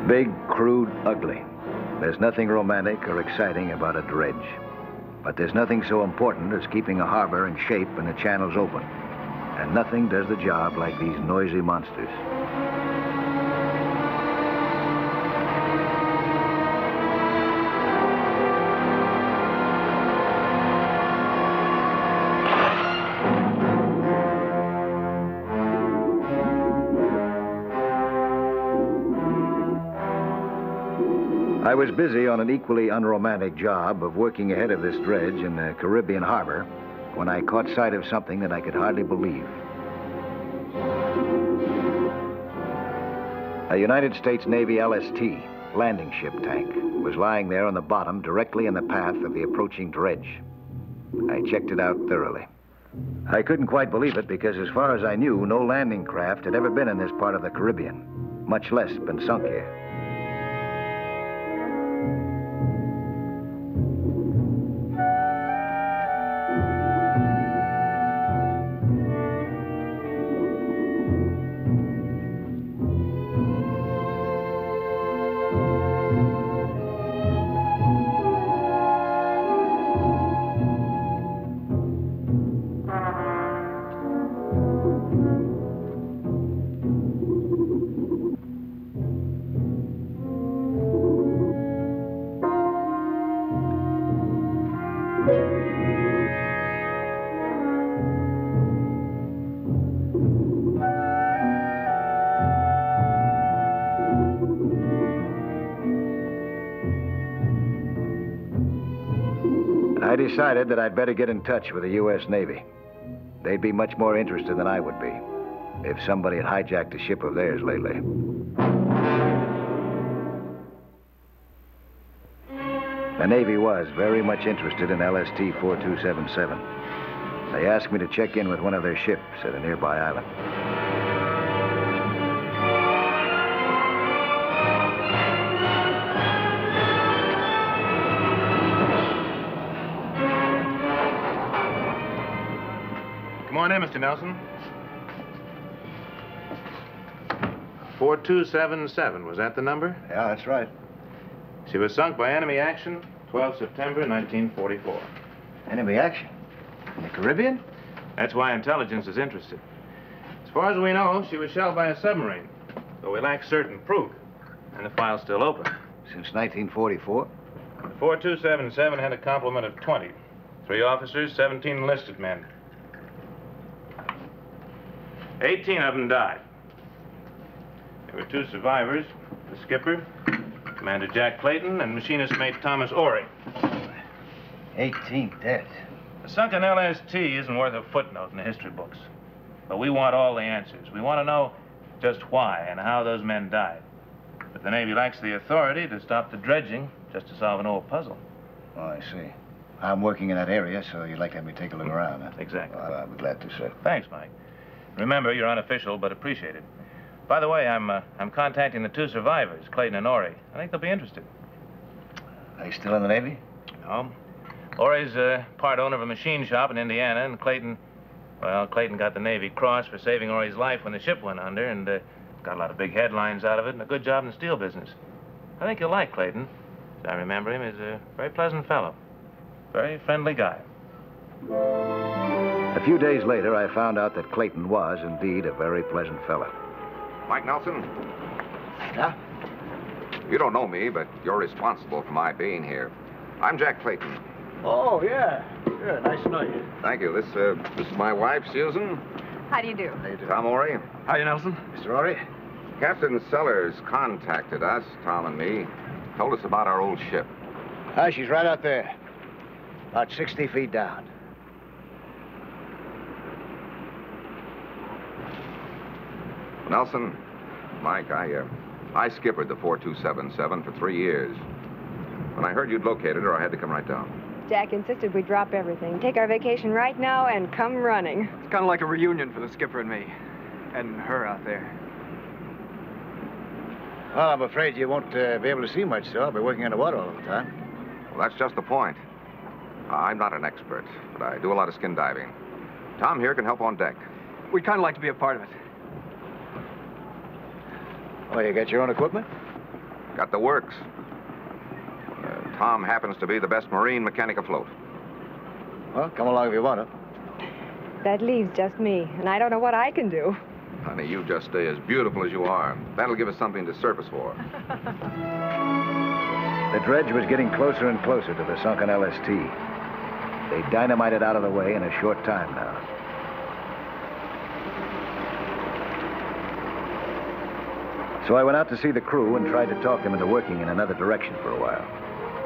Big, crude, ugly. There's nothing romantic or exciting about a dredge. But there's nothing so important as keeping a harbor in shape and the channels open. And nothing does the job like these noisy monsters. I was busy on an equally unromantic job of working ahead of this dredge in the Caribbean harbor when I caught sight of something that I could hardly believe. A United States Navy LST landing ship tank was lying there on the bottom directly in the path of the approaching dredge. I checked it out thoroughly. I couldn't quite believe it because as far as I knew, no landing craft had ever been in this part of the Caribbean, much less been sunk here. I decided that I'd better get in touch with the U.S. Navy. They'd be much more interested than I would be if somebody had hijacked a ship of theirs lately. The Navy was very much interested in LST 4277. They asked me to check in with one of their ships at a nearby island. Come on in, Mr. Nelson. 4277, was that the number? Yeah, that's right. She was sunk by enemy action 12 September 1944. Enemy action? In the Caribbean? That's why intelligence is interested. As far as we know, she was shelled by a submarine, though we lack certain proof, and the file's still open. Since 1944? The 4277 had a complement of 20. 3 officers, 17 enlisted men. 18 of them died. There were 2 survivors, the skipper, Commander Jack Clayton, and machinist mate Thomas Ory. 18 dead. The sunken LST isn't worth a footnote in the history books. But we want all the answers. We want to know just why and how those men died. But the Navy lacks the authority to stop the dredging just to solve an old puzzle. Oh, I see. I'm working in that area, so you'd like to have me take a look around, huh? Exactly. Well, I'll be glad to, sir. Thanks, Mike. Remember, you're unofficial, but appreciated. By the way, I'm contacting the 2 survivors, Clayton and Ory. I think they'll be interested. Are you still in the Navy? No. Ory's part owner of a machine shop in Indiana, and Clayton got the Navy Cross for saving Ory's life when the ship went under, and got a lot of big headlines out of it and a good job in the steel business. I think you'll like Clayton. As I remember him, he's a very pleasant fellow. Very friendly guy. A few days later, I found out that Clayton was indeed a very pleasant fellow. Mike Nelson? Yeah? You don't know me, but you're responsible for my being here. I'm Jack Clayton. Oh, yeah. Sure, nice to know you. Thank you. This is my wife, Susan. How do you do? Tom Ory. Hiya, Nelson. Mr. Ory? Captain Sellers contacted us, Tom and me. Told us about our old ship. She's right out there. About 60 feet down. Nelson, Mike, I skippered the 4277 for 3 years. When I heard you'd located her, I had to come right down. Jack insisted we drop everything, take our vacation right now, and come running. It's kind of like a reunion for the skipper and me. And her out there. Well, I'm afraid you won't be able to see much, sir. I'll be working underwater all the time. Well, that's just the point. I'm not an expert, but I do a lot of skin diving. Tom here can help on deck. We'd kind of like to be a part of it. Oh, you got your own equipment? Got the works. Tom happens to be the best marine mechanic afloat. Well, come along if you want to. That leaves just me, and I don't know what I can do. Honey, you just stay as beautiful as you are. That'll give us something to surface for. The dredge was getting closer and closer to the sunken LST. They dynamited out of the way in a short time now. So I went out to see the crew and tried to talk them into working in another direction for a while.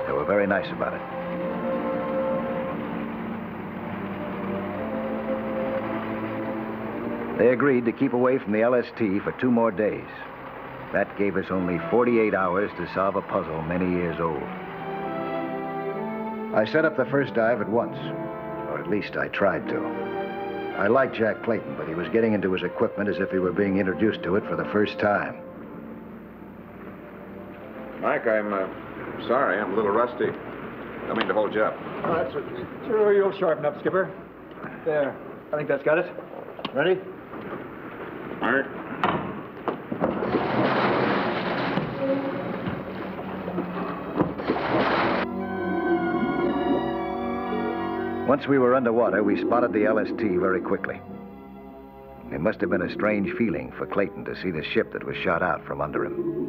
They were very nice about it. They agreed to keep away from the LST for 2 more days. That gave us only 48 hours to solve a puzzle many years old. I set up the first dive at once, or at least I tried to. I liked Jack Clayton, but he was getting into his equipment as if he were being introduced to it for the first time. Mike, I'm sorry. I'm a little rusty. Don't mean to hold you up. Oh, that's it. Sure, you'll sharpen up, Skipper. There. I think that's got it. Ready? All right. Once we were underwater, we spotted the LST very quickly. It must have been a strange feeling for Clayton to see the ship that was shot out from under him.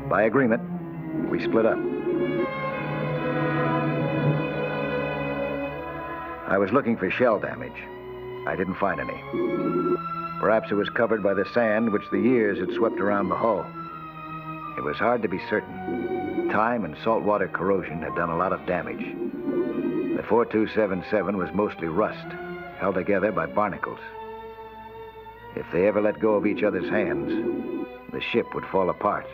By agreement, we split up. I was looking for shell damage. I didn't find any. Perhaps it was covered by the sand which the years had swept around the hull. It was hard to be certain. Time and saltwater corrosion had done a lot of damage. The 4277 was mostly rust, held together by barnacles. If they ever let go of each other's hands, the ship would fall apart.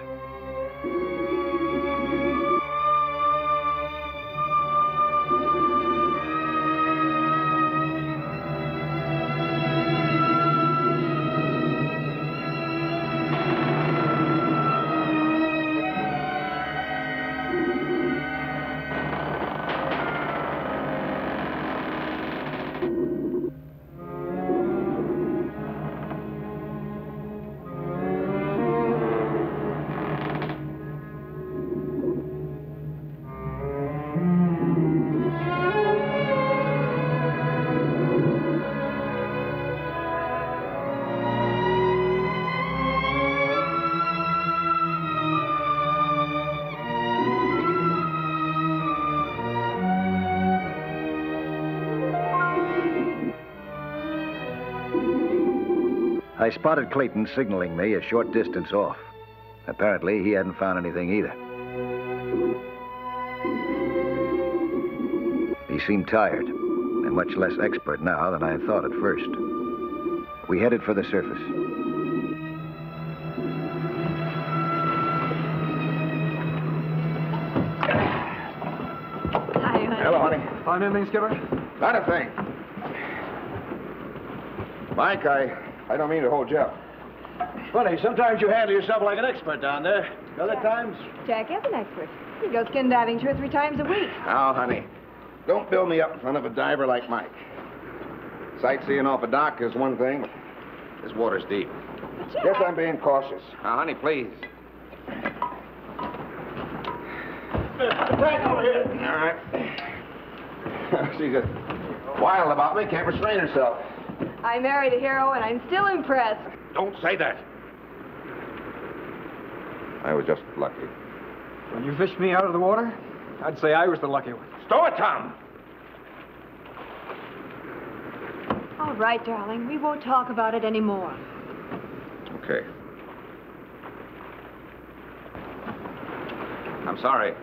I spotted Clayton signaling me a short distance off. Apparently, he hadn't found anything either. He seemed tired, and much less expert now than I had thought at first. We headed for the surface. Hi, honey. Hello, honey. Find anything, Skipper? Not a thing. Mike, I don't mean to hold you up. Funny, sometimes you handle yourself like an expert down there. Other times... Jack is an expert. He goes skin diving 2 or 3 times a week. Now, honey, don't build me up in front of a diver like Mike. Sightseeing off a dock is one thing, but this water's deep. Jack. Guess I'm being cautious. Now, honey, please. Back over here. All right. She's just wild about me, can't restrain herself. I married a hero, and I'm still impressed. Don't say that. I was just lucky. When you fished me out of the water, I'd say I was the lucky one. Stow it, Tom! All right, darling. We won't talk about it anymore. Okay. I'm sorry.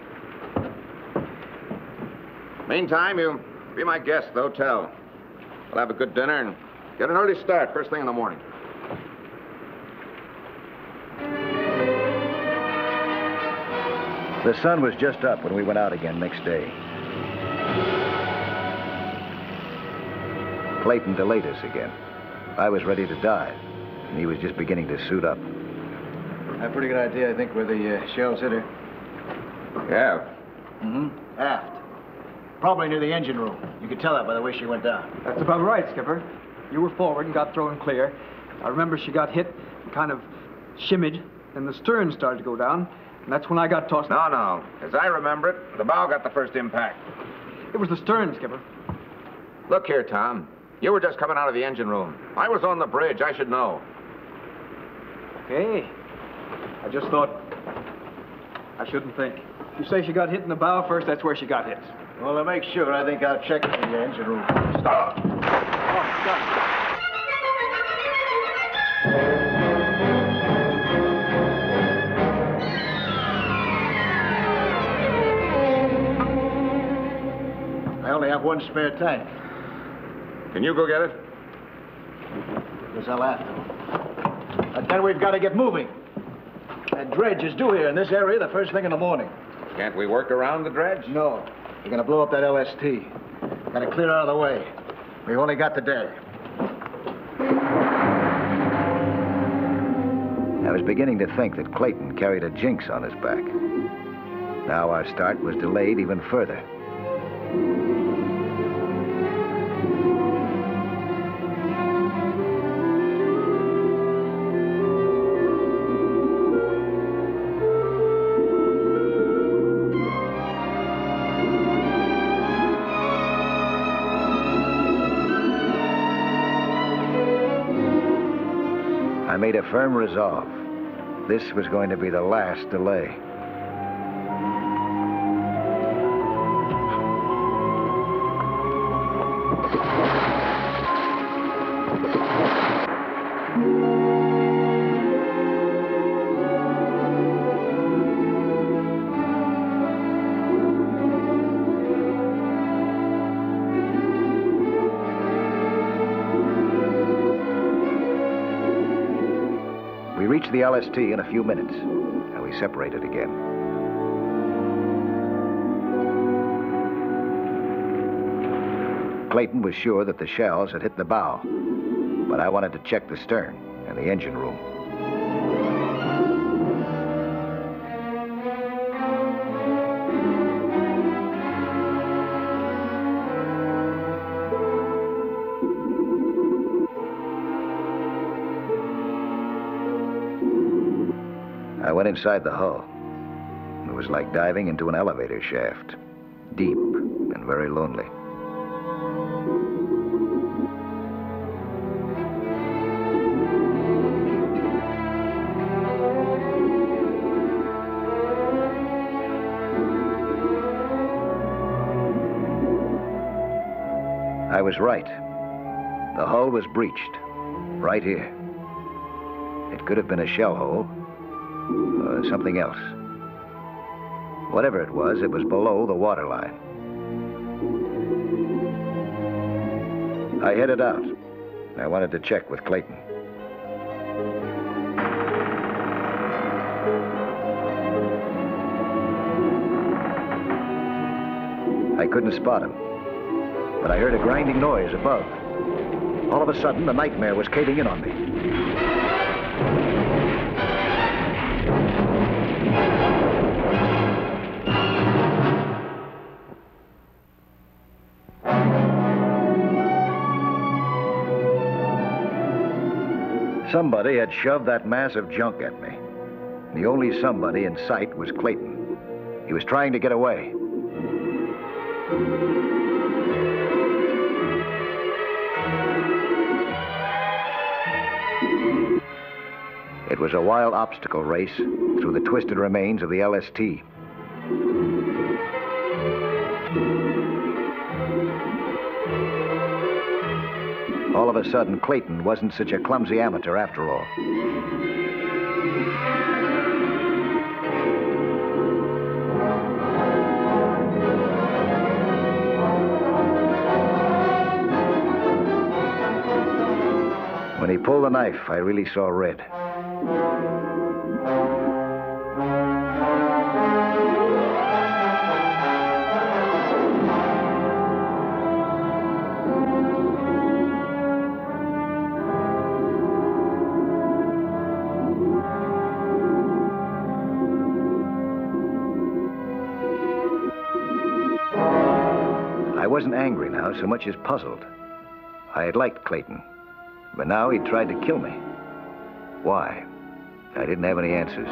Meantime, you be my guest at the hotel. We'll have a good dinner and get an early start first thing in the morning. The sun was just up when we went out again next day. Clayton delayed us again. I was ready to dive, and he was just beginning to suit up. I have a pretty good idea, I think, where the shells hit her. Yeah. Mm-hmm. Aft. Probably near the engine room. You could tell that by the way she went down. That's about right, Skipper. You were forward and got thrown clear. I remember she got hit, kind of shimmied, and the stern started to go down, and that's when I got tossed. No. As I remember it, the bow got the first impact. It was the stern, Skipper. Look here, Tom. You were just coming out of the engine room. I was on the bridge. I should know. Okay. I just thought I shouldn't think. If you say she got hit in the bow first, that's where she got hit. Well, to make sure, I think I'll check the engine room. Stop. Oh, God. I only have one spare tank. Can you go get it? Guess I'll have to. But then we've got to get moving. That dredge is due here in this area the first thing in the morning. Can't we work around the dredge? No. We're going to blow up that LST. Got to clear out of the way. We've only got the day. I was beginning to think that Clayton carried a jinx on his back. Now our start was delayed even further. I made a firm resolve. This was going to be the last delay. We reached the LST in a few minutes, and we separated again. Clayton was sure that the shells had hit the bow, but I wanted to check the stern and the engine room. I went inside the hull. It was like diving into an elevator shaft, deep and very lonely. I was right. The hull was breached, right here. It could have been a shell hole, or something else. Whatever it was below the waterline. I headed out. I wanted to check with Clayton. I couldn't spot him, but I heard a grinding noise above. All of a sudden, the nightmare was caving in on me. Somebody had shoved that mass of junk at me. The only somebody in sight was Clayton. He was trying to get away. It was a wild obstacle race through the twisted remains of the LST. All of a sudden, Clayton wasn't such a clumsy amateur after all. When he pulled the knife, I really saw red. I wasn't angry now so much as puzzled. I had liked Clayton. But now he tried to kill me. Why? I didn't have any answers.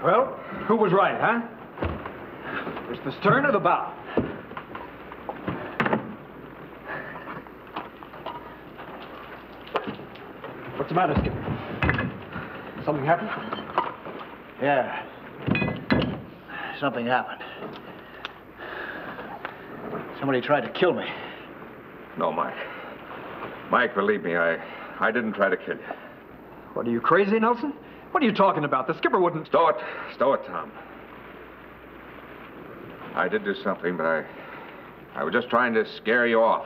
Well, who was right, huh? Was the stern or the bow? What's the matter, Skipper? Something happened? Yeah. Something happened. Somebody tried to kill me. No, Mike. Mike, believe me, I didn't try to kill you. What, are you crazy, Nelson? What are you talking about? The skipper wouldn't... Stow it, Tom. I did do something, but I was just trying to scare you off.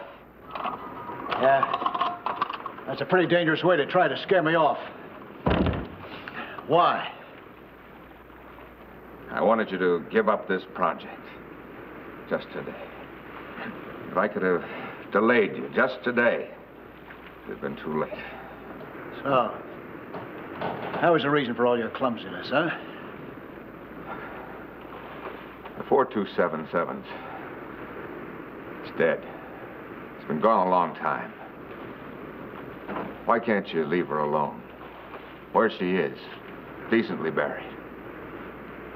Yeah? That's a pretty dangerous way to try to scare me off. Why? I wanted you to give up this project. Just today. If I could have delayed you just today, it would have been too late. So, that was the reason for all your clumsiness, huh? The 4277's. It's dead. It's been gone a long time. Why can't you leave her alone? Where she is, decently buried.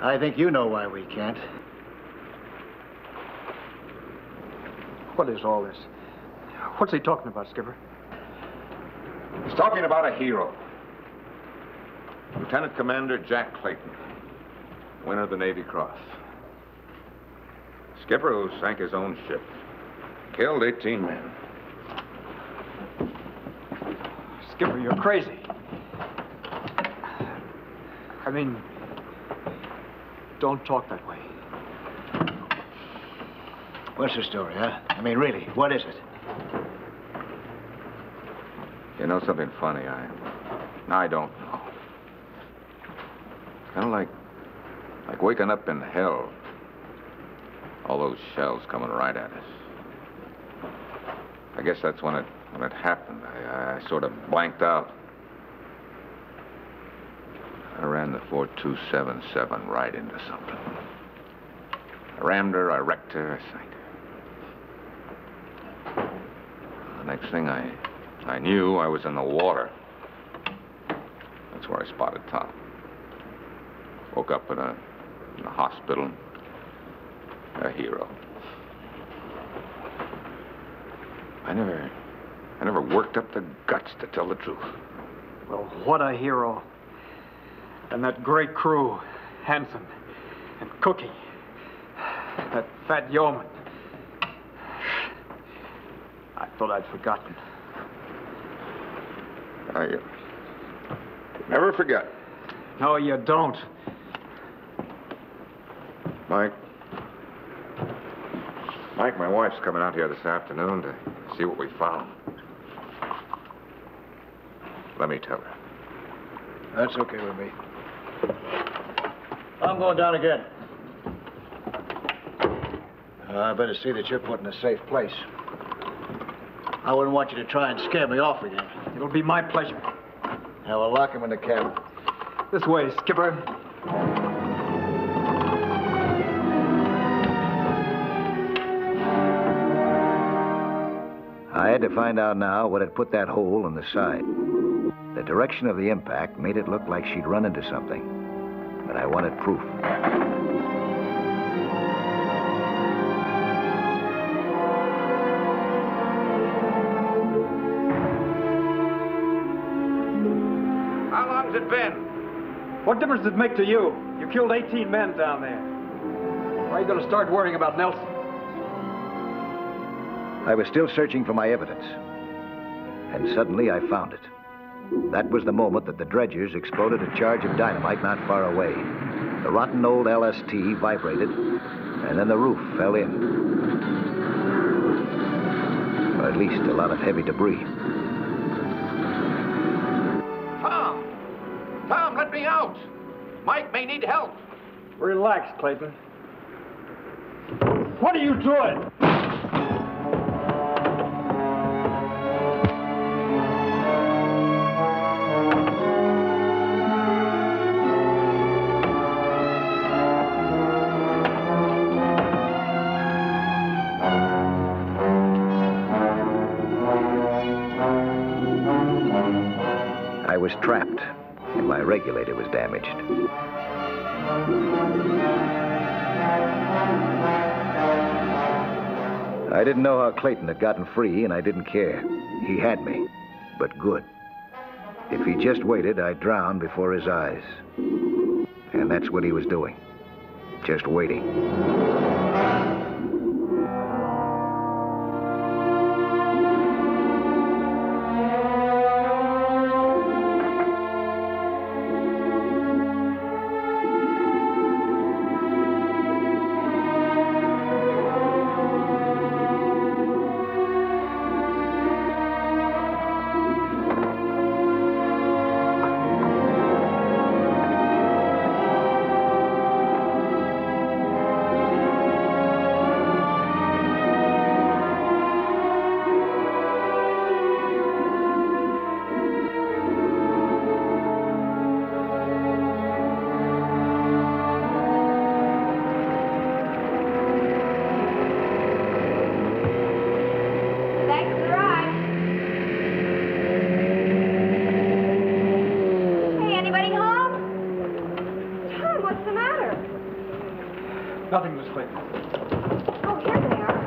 I think you know why we can't. What is all this? What's he talking about, Skipper? He's talking about a hero. Lieutenant Commander Jack Clayton, winner of the Navy Cross. Skipper who sank his own ship. Killed 18 men. Skipper, you're crazy. I mean, don't talk that way. What's the story, huh? I mean, really, what is it? You know something funny? I don't know. Kind of like waking up in hell. All those shells coming right at us. I guess that's when it happened. I sort of blanked out. I ran the 4277 right into something. I rammed her, I wrecked her, I sank her. The next thing I knew, I was in the water. That's where I spotted Tom. Woke up in a hospital. A hero. I never worked up the guts to tell the truth. Well, what a hero. And that great crew, Hanson and Cookie, that fat yeoman. I thought I'd forgotten. I never forget. No, you don't. Mike, my wife's coming out here this afternoon to see what we found. Let me tell her. That's okay with me. I'm going down again. I better see that you're put in a safe place. I wouldn't want you to try and scare me off again. It'll be my pleasure. Now, we'll lock him in the cabin. This way, Skipper. I had to find out now what had put that hole in the side. The direction of the impact made it look like she'd run into something. But I wanted proof. How long's it been? What difference does it make to you? You killed 18 men down there. Why are you going to start worrying about Nelson? I was still searching for my evidence. And suddenly I found it. That was the moment that the dredgers exploded a charge of dynamite not far away. The rotten old LST vibrated, and then the roof fell in. Or at least a lot of heavy debris. Tom! Tom, let me out! Mike may need help. Relax, Clayton. What are you doing? I was trapped, and my regulator was damaged. I didn't know how Clayton had gotten free, and I didn't care. He had me, but good. If he just waited, I'd drown before his eyes. And that's what he was doing. Just waiting. Nothing, Miss Clayton. Oh, here they are.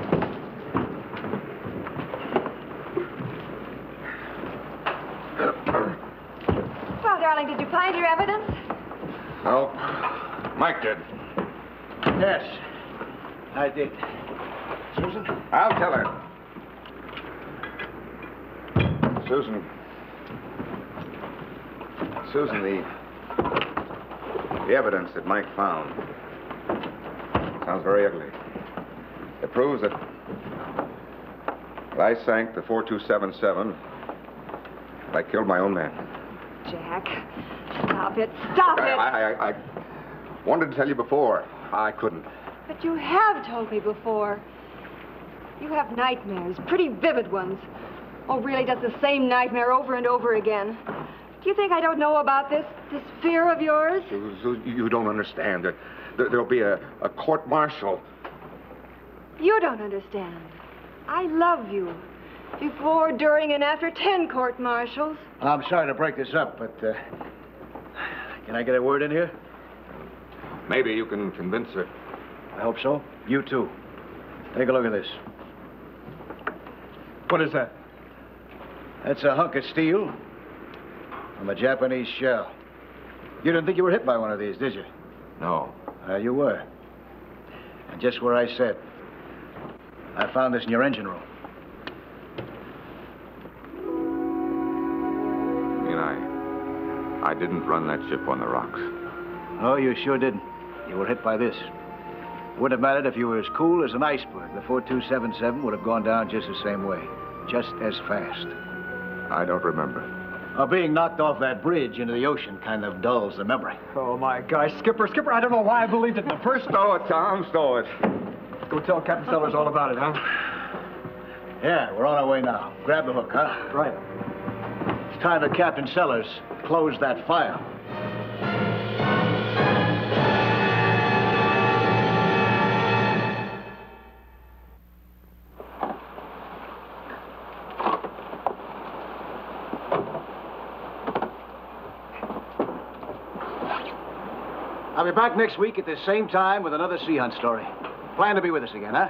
Well, darling, did you find your evidence? No. Mike did. Yes, I did. Susan? I'll tell her. Susan, the evidence that Mike found sounds very ugly. It proves that I sank the 4277. I killed my own man. Jack, stop it. Stop it. I wanted to tell you before. I couldn't. But you have told me before. You have nightmares, pretty vivid ones. Oh, really, just the same nightmare over and over again. Do you think I don't know about this fear of yours? You don't understand. There'll be a court-martial. You don't understand. I love you. Before, during, and after 10 court-martials. I'm sorry to break this up, but can I get a word in here? Maybe you can convince her. I hope so. You too. Take a look at this. What is that? That's a hunk of steel from a Japanese shell. You didn't think you were hit by one of these, did you? No. You were. And just where I said. I found this in your engine room. You mean I didn't run that ship on the rocks? No, you sure didn't. You were hit by this. It wouldn't have mattered if you were as cool as an iceberg. The 4277 would have gone down just the same way. Just as fast. I don't remember. Being knocked off that bridge into the ocean kind of dulls the memory. Oh, my gosh. Skipper, I don't know why I believed it in the first... Stow it, Tom, stow it. Go tell Captain Sellers all about it, huh? Yeah, we're on our way now. Grab the hook, huh? Right. It's time that Captain Sellers closed that file. I'll be back next week at the same time with another sea hunt story. Plan to be with us again, huh?